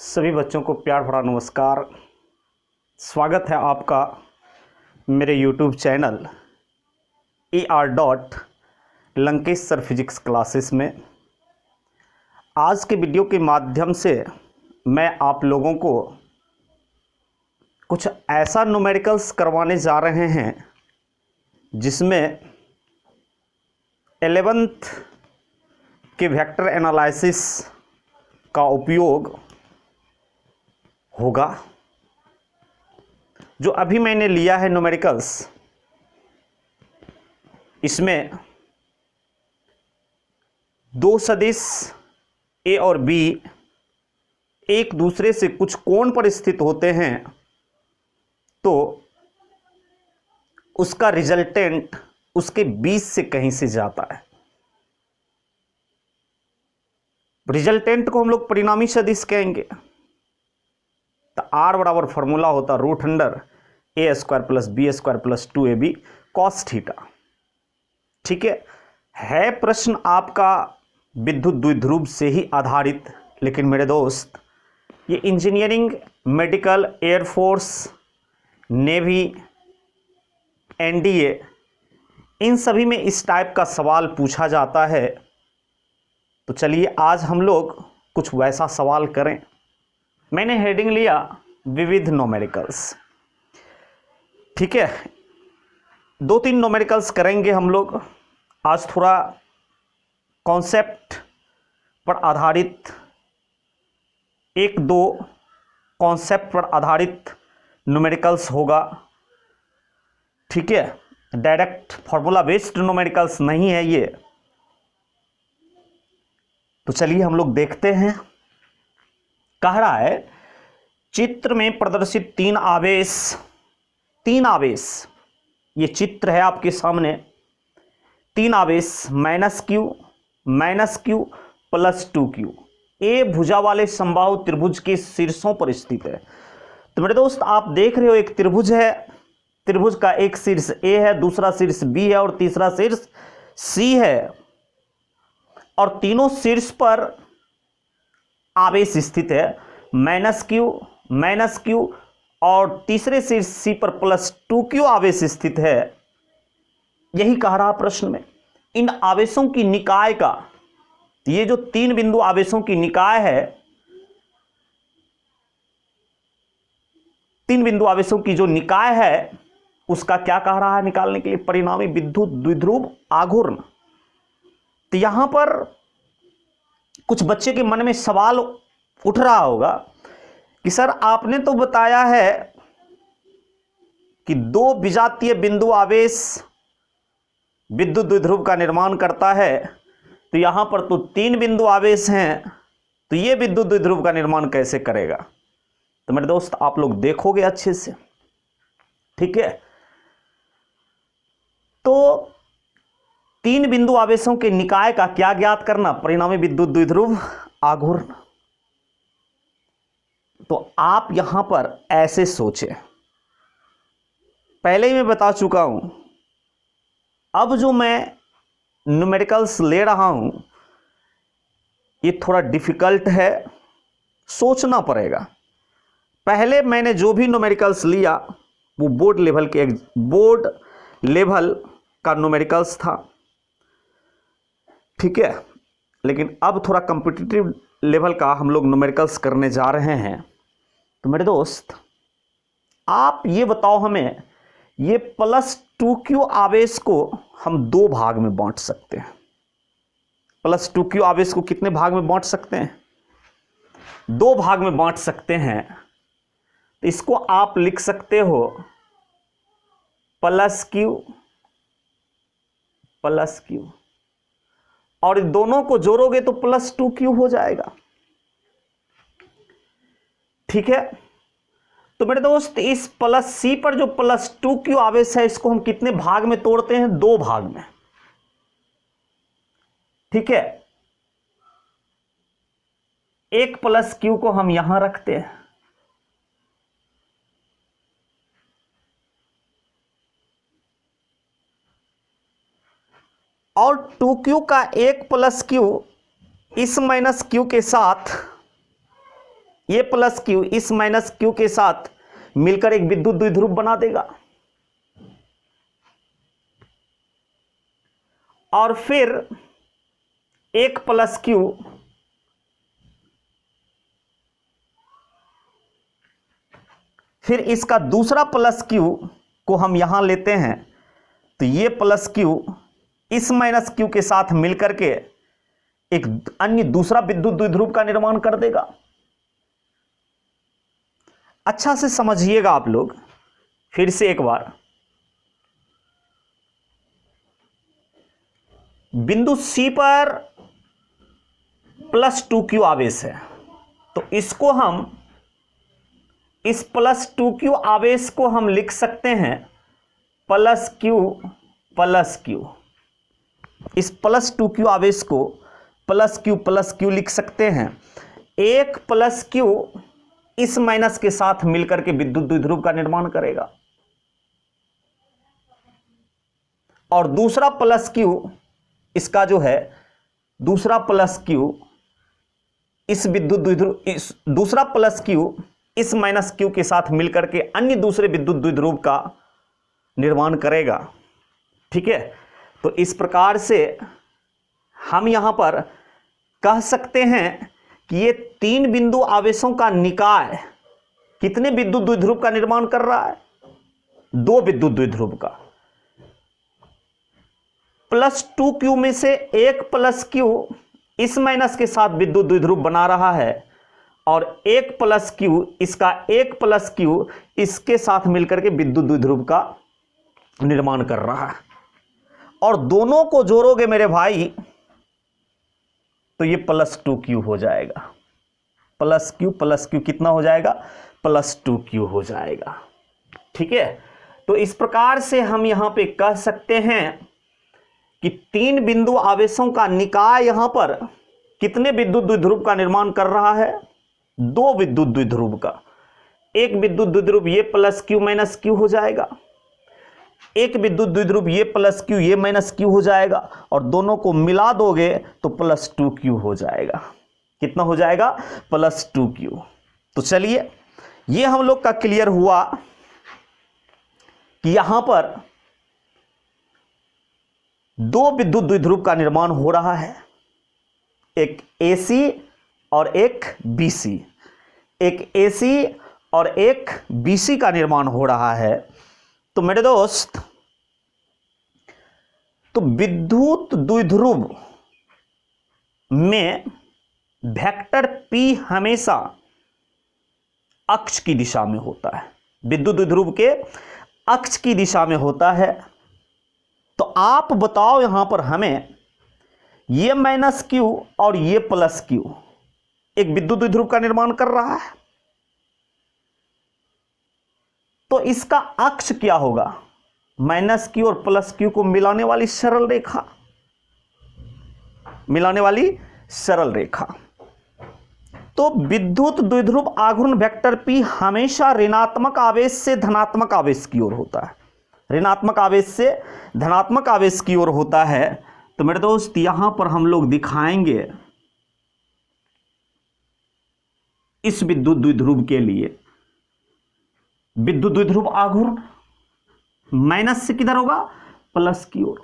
सभी बच्चों को प्यार भरा नमस्कार। स्वागत है आपका मेरे YouTube channel AR. Lankesh sir physics classes में। आज के वीडियो के माध्यम से मैं आप लोगों को कुछ ऐसा न्यूमेरिकल्स करवाने जा रहे हैं जिसमें 11th के वेक्टर एनालिसिस का उपयोग होगा। जो अभी मैंने लिया है न्यूमेरिकल्स, इसमें दो सदिश ए और बी एक दूसरे से कुछ कोण पर स्थित होते हैं तो उसका रिजल्टेंट उसके बीच से कहीं से जाता है। रिजल्टेंट को हम लोग परिणामी सदिश कहेंगे। तो आर बराबर फॉर्मूला होता √A² + B² + 2AB cos theta. ठीक है प्रश्न आपका विद्युत द्विध्रुव से ही आधारित, लेकिन मेरे दोस्त ये engineering, medical, air force, navy, NDA इन सभी में इस टाइप का सवाल पूछा जाता है। तो चलिए आज हम लोग कुछ वैसा सवाल करें। मैंने हेडिंग लिया विविध न्यूमेरिकल्स। ठीक है, 2-3 न्यूमेरिकल्स करेंगे हम लोग आज। थोड़ा कॉन्सेप्ट पर आधारित, 1-2 कॉन्सेप्ट पर आधारित न्यूमेरिकल्स होगा। ठीक है, डायरेक्ट फॉर्मूला बेस्ड न्यूमेरिकल्स नहीं है ये। तो चलिए हम लोग देखते हैं। कह रहा है चित्र में प्रदर्शित तीन आवेश, ये चित्र है आपके सामने। 3 आवेश -q + 2q ए भुजा वाले समबाहु त्रिभुज के शीर्षों पर स्थित है। तो मेरे दोस्त आप देख रहे हो एक त्रिभुज है। त्रिभुज का एक शीर्ष ए है, दूसरा शीर्ष बी है और तीसरा शीर्ष सी है। और तीनों शीर्ष पर आवेश स्थित है -q और तीसरे शीर्ष सी पर +2q आवेश स्थित है। यही कह रहा प्रश्न में। इन आवेशों की निकाय का, ये जो 3 बिंदु आवेशों की निकाय है, 3 बिंदु आवेशों की जो निकाय है उसका क्या कह रहा है निकालने के लिए? परिणामी विद्युत द्विध्रुव आघूर्ण। तो यहां पर कुछ बच्चे के मन में सवाल उठ रहा होगा कि सर आपने तो बताया है कि 2 विजातीय बिंदु आवेश विद्युत द्विध्रुव का निर्माण करता है, तो यहां पर तो 3 बिंदु आवेश हैं, तो ये विद्युत द्विध्रुव का निर्माण कैसे करेगा? तो मेरे दोस्त आप लोग देखोगे अच्छे से। ठीक है, तो 3 बिंदु आवेशों के निकाय का क्या ज्ञात करना? परिणामी विद्युत द्विध्रुव आघूर्ण। तो आप यहां पर ऐसे सोचें, पहले ही मैं बता चुका हूं। अब जो मैं न्यूमेरिकल्स ले रहा हूं ये थोड़ा डिफिकल्ट है, सोचना पड़ेगा। पहले मैंने जो भी न्यूमेरिकल्स लिया वो बोर्ड लेवल का न्यूमेरिकल्स था। ठीक है, लेकिन अब थोड़ा कॉम्पिटिटिव लेवल का हम लोग न्यूमेरिकल्स करने जा रहे हैं। तो मेरे दोस्त आप ये बताओ हमें, ये +2q आवेश को हम 2 भाग में बांट सकते हैं। +2q आवेश को कितने भाग में बांट सकते हैं? 2 भाग में बांट सकते हैं। तो इसको आप लिख सकते हो +q और दोनों को जोड़ोगे तो +2q हो जाएगा। ठीक है, तो मेरे दोस्त इस +c पर जो +2q आवेश है इसको हम कितने भाग में तोड़ते हैं? 2 भाग में। ठीक है, एक +q को हम यहां रखते हैं और 2q का एक +q इस -q के साथ ये प्लस क्यू इस माइनस क्यू के साथ मिलकर एक विद्युत द्विध्रुव बना देगा, और फिर एक प्लस क्यू फिर इसका दूसरा प्लस क्यू को हम यहां लेते हैं, तो ये प्लस क्यू इस माइनस क्यू के साथ मिलकर के एक अन्य दूसरा विद्युत द्विध्रुव का निर्माण कर देगा। अच्छा से समझिएगा आप लोग, फिर से एक बार। बिंदु C पर +2q आवेश है, तो इसको हम इस +2q आवेश को हम लिख सकते हैं +q इस +2q आवेश को +q लिख सकते हैं। एक +q इस माइनस के साथ मिलकर के विद्युत द्विध्रुव का निर्माण करेगा, और दूसरा +q इसका जो है दूसरा +q इस विद्युत द्विध्रुव दूसरा +q इस -q के साथ मिलकर के अन्य दूसरे विद्युत द्विध्रुव का निर्माण करेगा। ठीक है, तो इस प्रकार से हम यहां पर कह सकते हैं कि ये 3 बिंदु आवेशों का निकाय कितने विद्युत द्विध्रुव का निर्माण कर रहा है? 2 विद्युत द्विध्रुव का। +2q में से एक +q इस माइनस के साथ विद्युत द्विध्रुव बना रहा है, और एक +q इसका एक +q इसके साथ मिलकर के विद्युत द्विध्रुव का निर्माण कर रहा है। और दोनों को जोड़ोगे मेरे भाई तो ये +2q हो जाएगा। +q कितना हो जाएगा? +2q हो जाएगा। ठीक है, तो इस प्रकार से हम यहां पे कह सकते हैं कि 3 बिंदु आवेशों का निकाय यहां पर कितने विद्युत द्विध्रुव का निर्माण कर रहा है? 2 विद्युत द्विध्रुव का। एक विद्युत द्विध्रुव ये +q -q हो जाएगा, एक विद्युत द्विध्रुव ये +q ये -q हो जाएगा, और दोनों को मिला दोगे तो +2q हो जाएगा। कितना हो जाएगा? +2q। तो चलिए, ये हम लोग का क्लियर हुआ कि यहां पर 2 विद्युत द्विध्रुव का निर्माण हो रहा है, एक AC और एक BC। एक AC और एक BC का निर्माण हो रहा है। तो मेरे दोस्त, तो विद्युत द्विध्रुव में वेक्टर P हमेशा अक्ष की दिशा में होता है, विद्युत द्विध्रुव के अक्ष की दिशा में होता है। तो आप बताओ यहां पर हमें, ये -q और ये +q एक विद्युत द्विध्रुव का निर्माण कर रहा है, तो इसका अक्ष क्या होगा? -q और +q को मिलाने वाली सरल रेखा, मिलाने वाली सरल रेखा। तो विद्युत द्विध्रुव आघूर्ण वेक्टर P हमेशा ऋणात्मक आवेश से धनात्मक आवेश की ओर होता है, ऋणात्मक आवेश से धनात्मक आवेश की ओर होता है। तो मेरे दोस्त, यहां पर हम लोग दिखाएंगे इस विद्युत द्विध्रुव के लिए विद्युत द्विध्रुव आघूर्ण माइनस से किधर होगा? प्लस की ओर,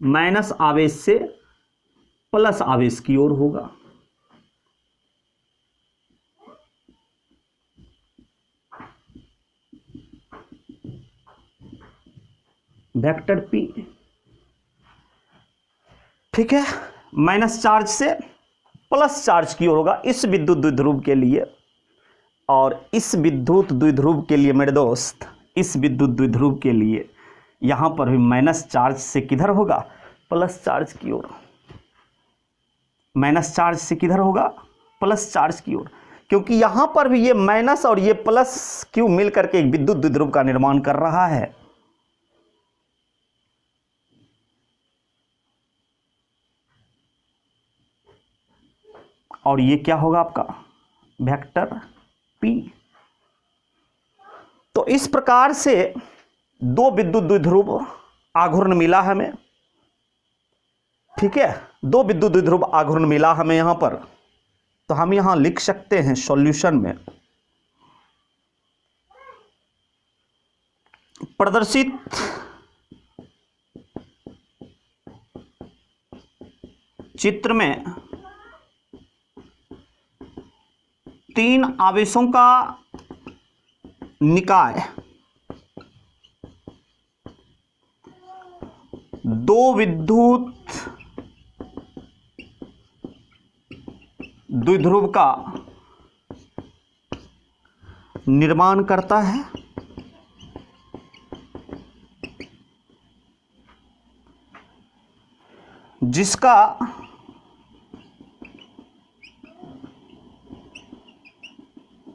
माइनस आवेश से प्लस आवेश की ओर होगा। वेक्टर P, ठीक है, माइनस चार्ज से प्लस चार्ज की ओर होगा इस विद्युत द्विध्रुव के लिए। और इस विद्युत द्विध्रुव के लिए मेरे दोस्त, इस विद्युत द्विध्रुव के लिए यहां पर भी माइनस चार्ज से किधर होगा? प्लस चार्ज की ओर। माइनस चार्ज से किधर होगा? प्लस चार्ज की ओर, क्योंकि यहां पर भी ये माइनस और ये प्लस क्यू मिलकर के एक विद्युत द्विध्रुव का निर्माण कर रहा है। और ये क्या होगा आपका? Vector P। तो इस प्रकार से 2 विद्युत द्विध्रुव आघूर्ण मिला हमें। ठीक है, 2 विद्युत द्विध्रुव आघूर्ण मिला हमें यहां पर। तो हम यहां लिख सकते हैं सॉल्यूशन में प्रदर्शित चित्र में 3 आवेशों का निकाय 2 विद्युत द्विध्रुव का निर्माण करता है, जिसका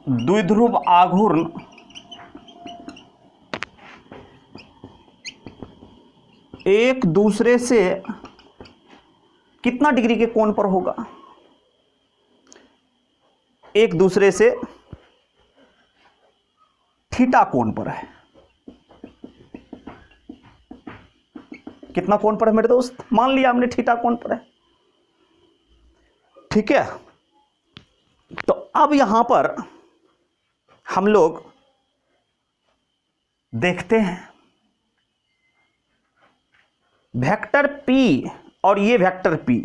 द्विध्रुव आघूर्ण एक दूसरे से कितना डिग्री के कोण पर होगा? एक दूसरे से थीटा कोण पर है। कितना कोण पर है मेरे दोस्त? मान लिया हमने थीटा कोण पर है, ठीक है। तो अब यहां पर हम लोग देखते हैं वेक्टर P और ये वेक्टर P,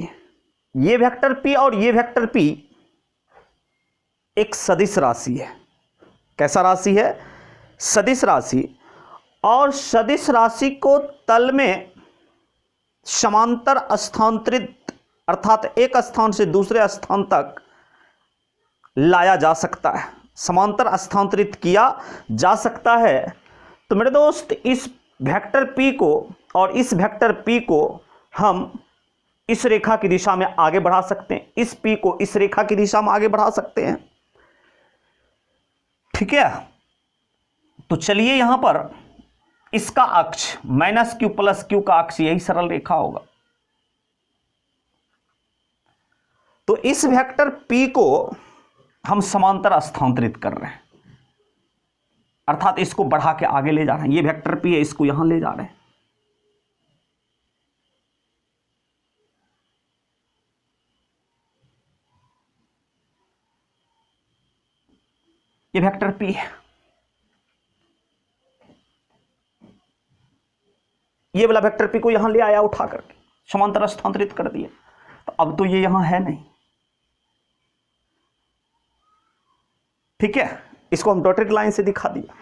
ये वेक्टर P और ये वेक्टर P एक सदिश राशि है। कैसा राशि है? सदिश राशि। और सदिश राशि को तल में समांतर स्थानांतरित अर्थात एक स्थान से दूसरे स्थान तक लाया जा सकता है, समांतर स्थानांतरित किया जा सकता है। तो मेरे दोस्त इस वेक्टर P को और इस वेक्टर P को हम इस रेखा की दिशा में आगे बढ़ा सकते हैं, इस P को इस रेखा की दिशा में आगे बढ़ा सकते हैं, ठीक है। तो चलिए यहां पर इसका अक्ष -q + q का अक्ष यही सरल रेखा होगा। तो इस वेक्टर P को हम समांतर स्थानांतरित कर रहे हैं, अर्थात इसको बढ़ा के आगे ले जा रहे हैं। ये वेक्टर P है, इसको यहां ले जा रहे हैं। ये वेक्टर P है, ये वाला वेक्टर P को यहां ले आया उठा करके, समांतर स्थानांतरित कर दिया। तो अब तो ये यहां है नहीं, ठीक है। इसको हम डॉटेड लाइन से दिखा दिया।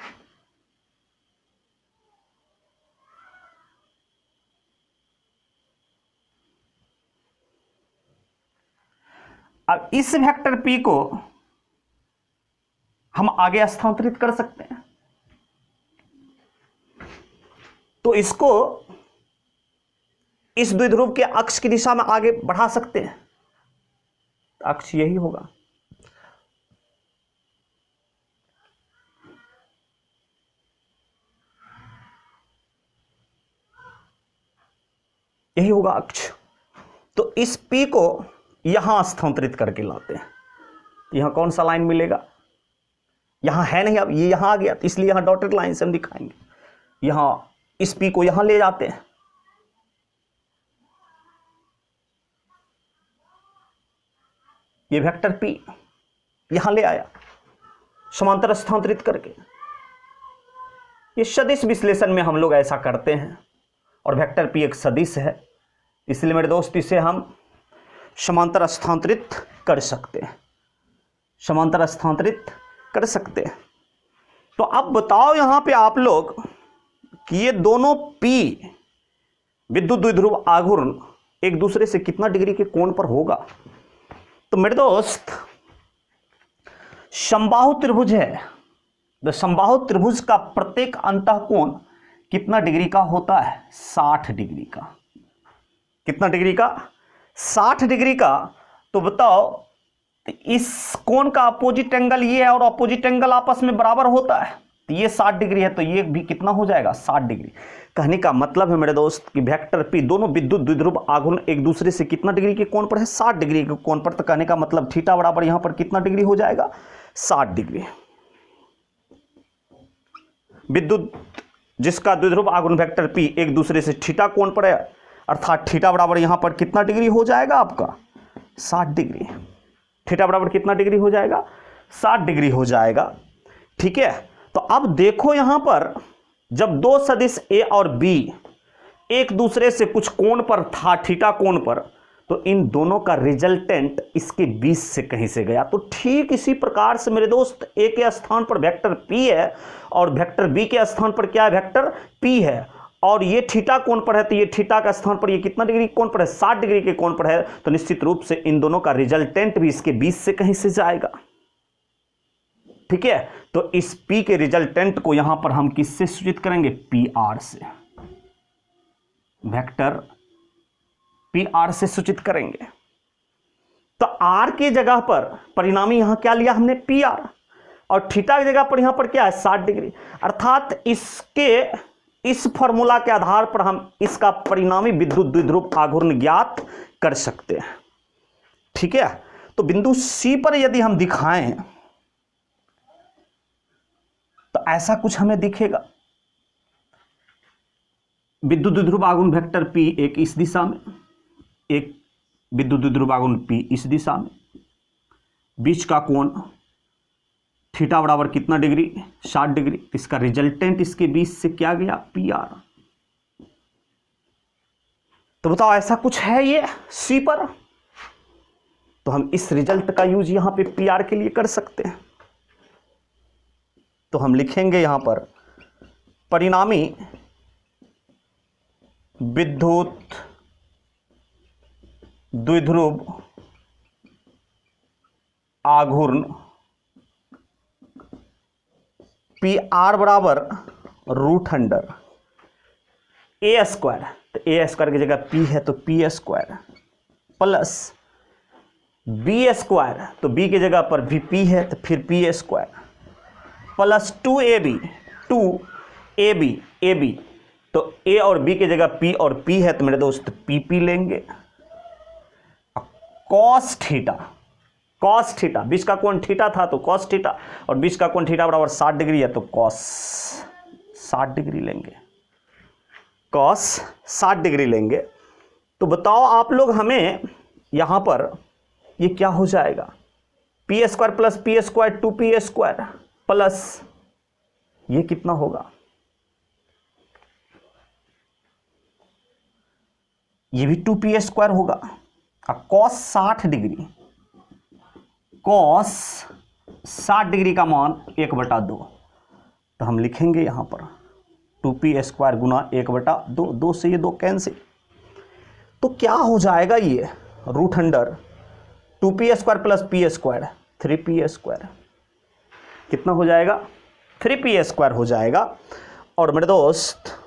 अब इस वेक्टर P को हम आगे स्थानांतरित कर सकते हैं। तो इसको इस द्विध्रुव के अक्ष की दिशा में आगे बढ़ा सकते हैं। अक्ष यही होगा, यही होगा अक्ष। तो इस P को यहां स्थानांतरित करके लाते हैं। यहां कौन सा लाइन मिलेगा? यहां है नहीं, अब ये यहां आ गया, तो इसलिए यहां डॉटेड लाइन से हम दिखाएंगे। यहां इस P को यहां ले जाते हैं, ये वेक्टर P यहां ले आया समांतर स्थानांतरित करके। ये सदिश विश्लेषण में हम लोग ऐसा करते हैं, और वेक्टर P एक सदिश है, इसलिए मेरे दोस्त इसे हम समांतर स्थानांतरित कर सकते हैं, समांतर स्थानांतरित कर सकते हैं। तो अब बताओ यहां पे आप लोग कि ये दोनों P विद्युत द्विध्रुव आघूर्ण एक दूसरे से कितना डिग्री के कोण पर होगा? तो मेरे दोस्त समबाहु त्रिभुज है, तो समबाहु त्रिभुज का प्रत्येक अंतःकोण कितना डिग्री का होता है? 60 डिग्री का। कितना डिग्री का? 60 डिग्री का। तो बताओ इस कोण का अपोजिट एंगल ये है और अपोजिट एंगल आपस में बराबर होता है, तो ये 60 डिग्री है, तो ये भी कितना हो जाएगा? 60 डिग्री। कहने का मतलब है मेरे दोस्त कि वेक्टर P दोनों विद्युत द्विध्रुव आघूर्ण एक दूसरे से कितना डिग्री के कोण पर है? 60 डिग्री के कोण पर। तो कहने का मतलब थीटा बराबर यहां पर कितना डिग्री हो जाएगा? 60 डिग्री। विद्युत जिसका द्विध्रुव आघूर्ण वेक्टर P एक दूसरे से थीटा कोण पर है, अर्थात थीटा बराबर यहां पर कितना डिग्री हो जाएगा आपका? 60 डिग्री। थीटा बराबर कितना डिग्री हो जाएगा, 60 डिग्री हो जाएगा। ठीक है, तो अब देखो यहां पर जब दो सदिश ए और बी एक दूसरे से कुछ कोण पर था, थीटा कोण पर, तो इन दोनों का रिजल्टेंट इसके बीच से कहीं से गया। तो ठीक इसी प्रकार से मेरे दोस्त ए के स्थान पर वेक्टर पी है और वेक्टर बी के स्थान पर क्या है, वेक्टर पी है, और ये थीटा कोण पर है, तो ये थीटा का स्थान पर ये कितना डिग्री कोण पर है, 60 डिग्री के कोण पर है, तो निश्चित रूप से इन दोनों का रिजल्टेंट भी इसके बीच से कहीं से जाएगा। ठीक है, तो इस P के रिजल्टेंट को यहां पर हम किससे सूचित करेंगे, PR से, वेक्टर PR से सूचित करेंगे। तो R के जगह पर परिणामी यहां क्या लिया हमने, PR, और थीटा की जगह पर यहां पर क्या है, 60 डिग्री। अर्थात इसके इस फॉर्मूला के आधार पर हम इसका परिणामी विद्युत द्विध्रुव आघूर्ण ज्ञात कर सकते हैं। ठीक है, तो बिंदु C पर यदि हम दिखाएं तो ऐसा कुछ हमें दिखेगा, विद्युत द्विध्रुव आघूर्ण वेक्टर P एक इस दिशा में, एक विद्युत द्विध्रुव आघूर्ण P इस दिशा में, बीच का कोण थीटा बराबर कितना डिग्री, 60 डिग्री। इसका रिजल्टेंट इसके बीच से क्या गया, PR। तो बताओ ऐसा कुछ है ये C पर, तो हम इस रिजल्ट का यूज यहां पे PR के लिए कर सकते हैं। तो हम लिखेंगे यहां पर परिणामी विद्युत द्विध्रुव आघूर्ण PR बराबर √अंडर A स्क्वायर, तो A स्क्वायर की जगह P है तो P square, plus B square, तो B की जगह पर भी P है तो फिर P स्क्वायर, प्लस 2AB, तो A और B की जगह P और P है तो मेरे दोस्त PP लेंगे। कॉस थीटा, बीच का कोण थीटा था तो कॉस थीटा, और बीच का कोण थीटा बराबर 60 डिग्री है तो कॉस 60 डिग्री लेंगे, कॉस 60 डिग्री लेंगे। तो बताओ आप लोग हमें यहां पर ये क्या हो जाएगा, P square plus P square 2P square, plus ये कितना होगा, ये भी 2P स्क्वायर होगा। कॉस 60 डिग्री, कॉस 60 डिग्री का मान 1/2, तो हम लिखेंगे यहां पर 2P स्क्वायर गुना 1/2, 2 से ये 2 कैंसिल, तो क्या हो जाएगा ये √under 2P square plus P square 3P square, कितना हो जाएगा, 3P स्क्वायर हो जाएगा। और मेरे दोस्त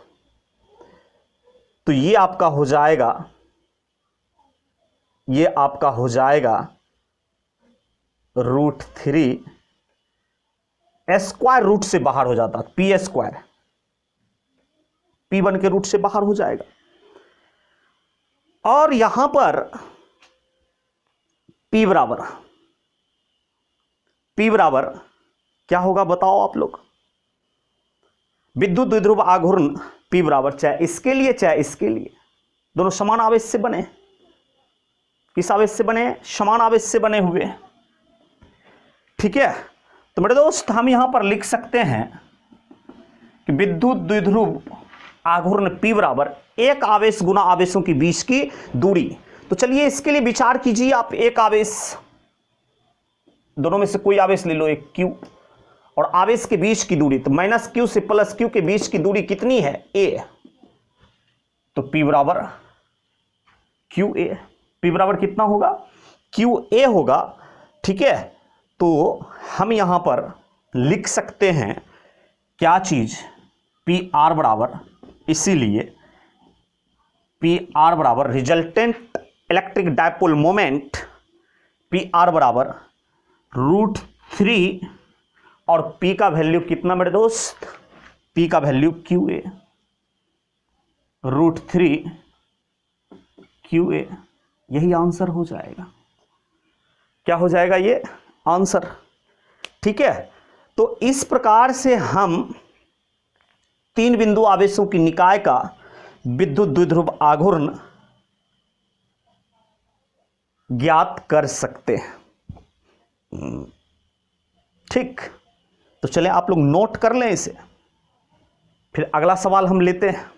तो ये आपका हो जाएगा, ये आपका हो जाएगा √3, स्क्वायर रूट से बाहर हो जाता, P स्क्वायर, P बन के रूट से बाहर हो जाएगा। और यहां पर P बराबर क्या होगा बताओ आप लोग, विद्युत द्विध्रुव आघूर्ण P बराबर चाहे इसके लिए चाहे इसके लिए, दोनों समान आवेश से बने, किस आवेश से बने, समान आवेश से बने हुए। ठीक है, तो मेरे दोस्त हम यहां पर लिख सकते हैं कि विद्युत द्विध्रुव आघूर्ण P बराबर एक आवेश गुना आवेशों के बीच की दूरी। तो चलिए इसके लिए विचार कीजिए आप, एक आवेश, दोनों में से कोई आवेश ले लो, एक Q, और आवेश के बीच की दूरी, तो -Q से +Q के बीच की दूरी कितनी है, A, तो P बराबर QA, P बराबर कितना होगा, QA होगा। ठीक है, तो हम यहां पर लिख सकते हैं क्या चीज, PR बराबर, इसीलिए PR बराबर resultant electric dipole moment, PR बराबर √3, और P का वैल्यू कितना मेरे दोस्त, P का वैल्यू QA, √3 QA, यही आंसर हो जाएगा। क्या हो जाएगा ये आंसर। ठीक है, तो इस प्रकार से हम 3 बिंदु आवेशों की निकाय का विद्युत द्विध्रुव आघूर्ण ज्ञात कर सकते हैं। ठीक, तो चले आप लोग नोट कर लें इसे, फिर अगला सवाल हम लेते हैं।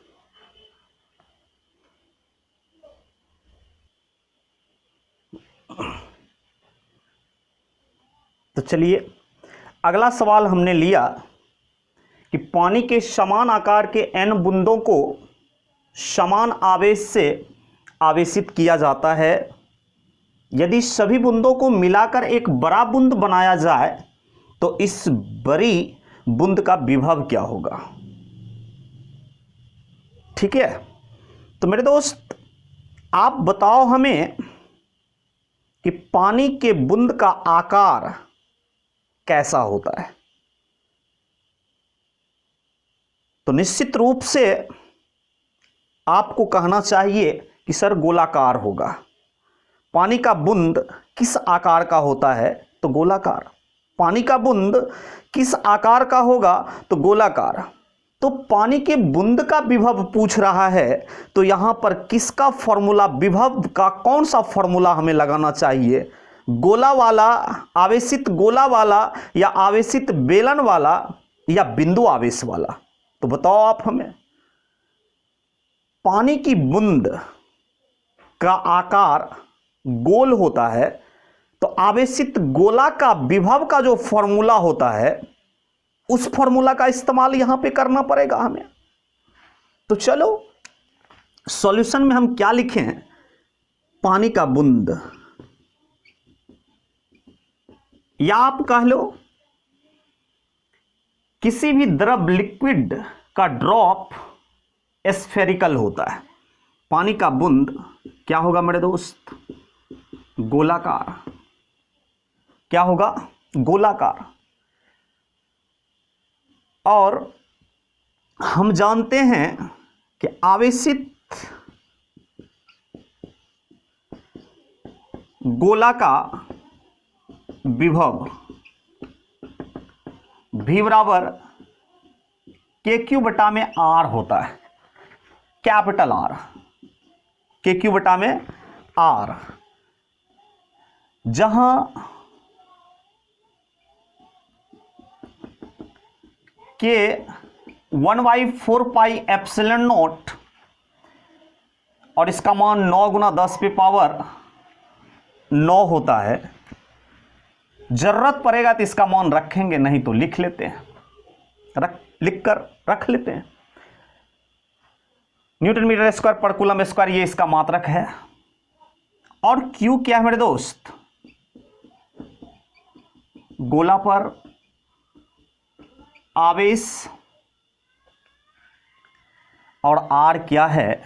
तो चलिए अगला सवाल हमने लिया कि पानी के समान आकार के n बूंदों को समान आवेश से आवेशित किया जाता है। यदि सभी बूंदों को मिलाकर एक बड़ा बूंद बनाया जाए तो इस बड़ी बूंद का विभव क्या होगा। ठीक है, तो मेरे दोस्त आप बताओ हमें कि पानी के बूंद का आकार कैसा होता है। तो निश्चित रूप से आपको कहना चाहिए कि सर गोलाकार होगा। पानी का बूंद किस आकार का होता है, तो गोलाकार। पानी का बूंद किस आकार का होगा, तो गोलाकार। तो पानी के बूंद का विभव पूछ रहा है, तो यहां पर किसका फॉर्मूला, विभव का कौन सा फॉर्मूला हमें लगाना चाहिए, गोला वाला, आवेशित गोला वाला, या आवेशित बेलन वाला, या बिंदु आवेश वाला। तो बताओ आप हमें, पानी की बूंद का आकार गोल होता है, तो आवेशित गोला का विभव का जो फॉर्मूला होता है उस फॉर्मूला का इस्तेमाल यहां पे करना पड़ेगा हमें। तो चलो सॉल्यूशन में हम क्या लिखें, पानी का बूंद, या आप कह लो किसी भी द्रव लिक्विड का ड्रॉप स्फेरिकल होता है। पानी का बूंद क्या होगा मेरे दोस्त, गोलाकार। क्या होगा, गोलाकार। और हम जानते हैं कि आवेशित गोला का विभव V बराबर KQ बटा में R होता है, कैपिटल R, KQ बटा में R, जहां K 1/4 पाई एप्सिलॉन नॉट और इसका मान 9 गुना 10 पे पावर 9 होता है। जरूरत पड़ेगा तो इसका मान रखेंगे, नहीं तो लिख लेते हैं, लिखकर रख लेते हैं। न्यूटन मीटर स्क्वायर पर कूलम स्क्वायर, ये इसका मात्रक है। और Q क्या है मेरे दोस्त, गोला पर आवेश, और R क्या है,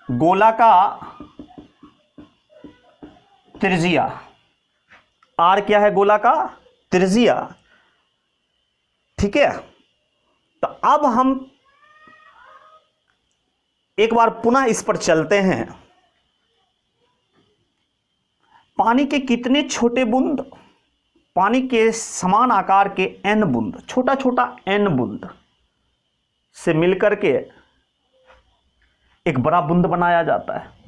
गोला का त्रिज्या। R क्या है, गोला का त्रिज्या। ठीक है, तो अब हम एक बार पुनः इस पर चलते हैं। पानी के कितने छोटे बूंद, पानी के समान आकार के n बूंद, छोटा छोटा n बूंद से मिलकर के एक बड़ा बूंद बनाया जाता है।